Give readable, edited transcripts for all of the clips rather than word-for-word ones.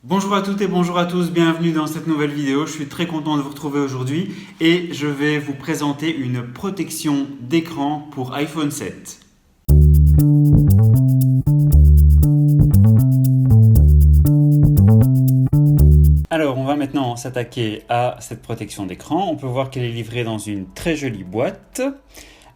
Bonjour à toutes et bonjour à tous, bienvenue dans cette nouvelle vidéo. Je suis très content de vous retrouver aujourd'hui et je vais vous présenter une protection d'écran pour iPhone 7. Alors on va maintenant s'attaquer à cette protection d'écran. On peut voir qu'elle est livrée dans une très jolie boîte.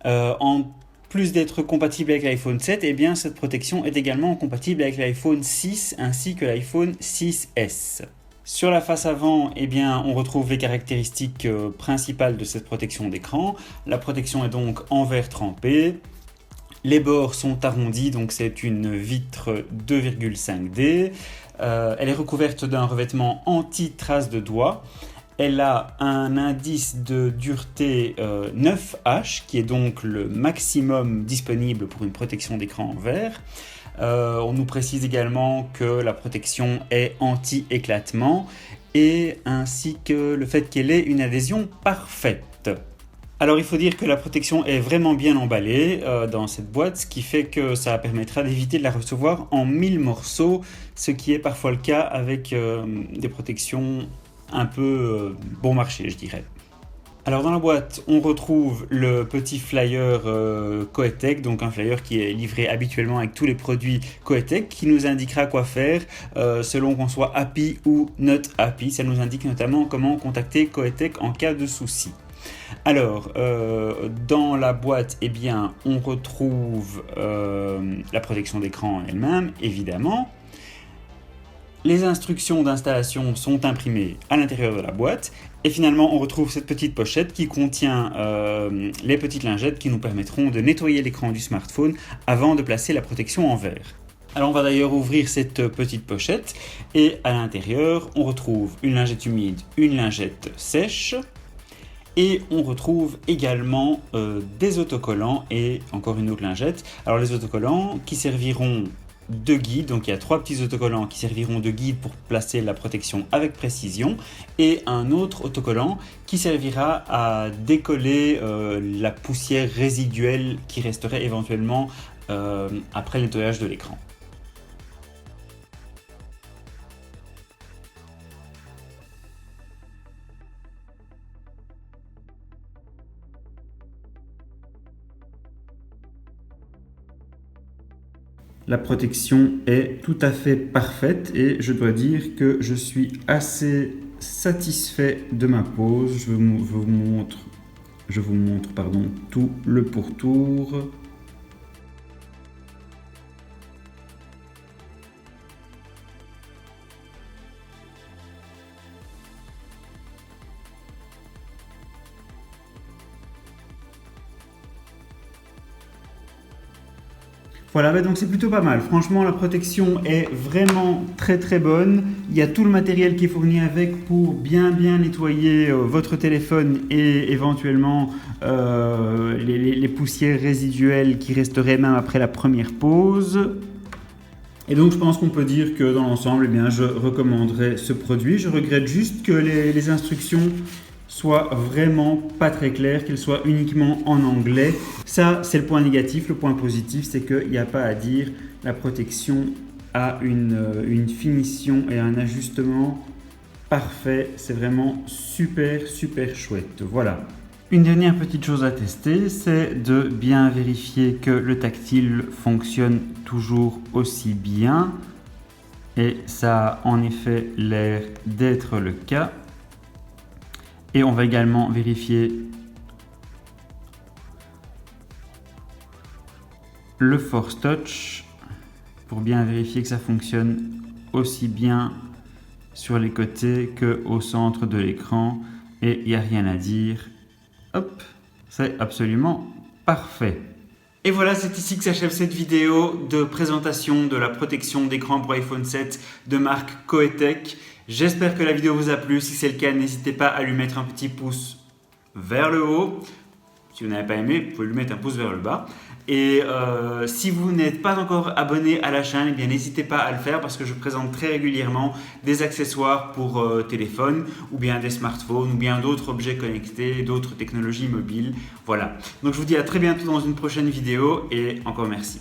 En plus d'être compatible avec l'iPhone 7, eh bien, cette protection est également compatible avec l'iPhone 6 ainsi que l'iPhone 6S. Sur la face avant, eh bien, on retrouve les caractéristiques principales de cette protection d'écran. La protection est donc en verre trempé. Les bords sont arrondis, donc c'est une vitre 2,5D. Elle est recouverte d'un revêtement anti-trace de doigts. Elle a un indice de dureté 9H, qui est donc le maximum disponible pour une protection d'écran en verre. On nous précise également que la protection est anti-éclatement et ainsi que le fait qu'elle ait une adhésion parfaite. Alors il faut dire que la protection est vraiment bien emballée dans cette boîte, ce qui fait que ça permettra d'éviter de la recevoir en 1000 morceaux, ce qui est parfois le cas avec des protections un peu bon marché, je dirais. Alors dans la boîte, on retrouve le petit flyer Coetech, donc un flyer qui est livré habituellement avec tous les produits Coetech, qui nous indiquera quoi faire selon qu'on soit happy ou not happy. Ça nous indique notamment comment contacter Coetech en cas de souci. Alors, dans la boîte, eh bien, on retrouve la protection d'écran elle-même, évidemment. Les instructions d'installation sont imprimées à l'intérieur de la boîte et finalement on retrouve cette petite pochette qui contient les petites lingettes qui nous permettront de nettoyer l'écran du smartphone avant de placer la protection en verre. Alors on va d'ailleurs ouvrir cette petite pochette et à l'intérieur on retrouve une lingette humide, une lingette sèche et on retrouve également des autocollants et encore une autre lingette. Alors les autocollants qui serviront de guide, donc il y a 3 petits autocollants qui serviront de guide pour placer la protection avec précision et un autre autocollant qui servira à décoller la poussière résiduelle qui resterait éventuellement après le nettoyage de l'écran. La protection est tout à fait parfaite et je dois dire que je suis assez satisfait de ma pose. Je vous montre tout le pourtour. Voilà, donc c'est plutôt pas mal. Franchement, la protection est vraiment très bonne. Il y a tout le matériel qui est fourni avec pour bien nettoyer votre téléphone et éventuellement les poussières résiduelles qui resteraient même après la première pose. Et donc je pense qu'on peut dire que dans l'ensemble, eh bien, je recommanderais ce produit. Je regrette juste que les instructions soit vraiment pas très clair, qu'il soit uniquement en anglais. Ça, c'est le point négatif. Le point positif, c'est qu'il n'y a pas à dire. La protection a une finition et un ajustement parfait. C'est vraiment super chouette. Voilà. Une dernière petite chose à tester, c'est de bien vérifier que le tactile fonctionne toujours aussi bien. Et ça a en effet l'air d'être le cas. Et on va également vérifier le Force Touch pour bien vérifier que ça fonctionne aussi bien sur les côtés qu'au centre de l'écran. Et il n'y a rien à dire. Hop, c'est absolument parfait. Et voilà, c'est ici que s'achève cette vidéo de présentation de la protection d'écran pour iPhone 7 de marque Coetech. J'espère que la vidéo vous a plu. Si c'est le cas, n'hésitez pas à lui mettre un petit pouce vers le haut. Si vous n'avez pas aimé, vous pouvez lui mettre un pouce vers le bas. Et si vous n'êtes pas encore abonné à la chaîne, eh bien n'hésitez pas à le faire parce que je présente très régulièrement des accessoires pour téléphone ou bien des smartphones ou bien d'autres objets connectés, d'autres technologies mobiles. Voilà. Donc je vous dis à très bientôt dans une prochaine vidéo et encore merci.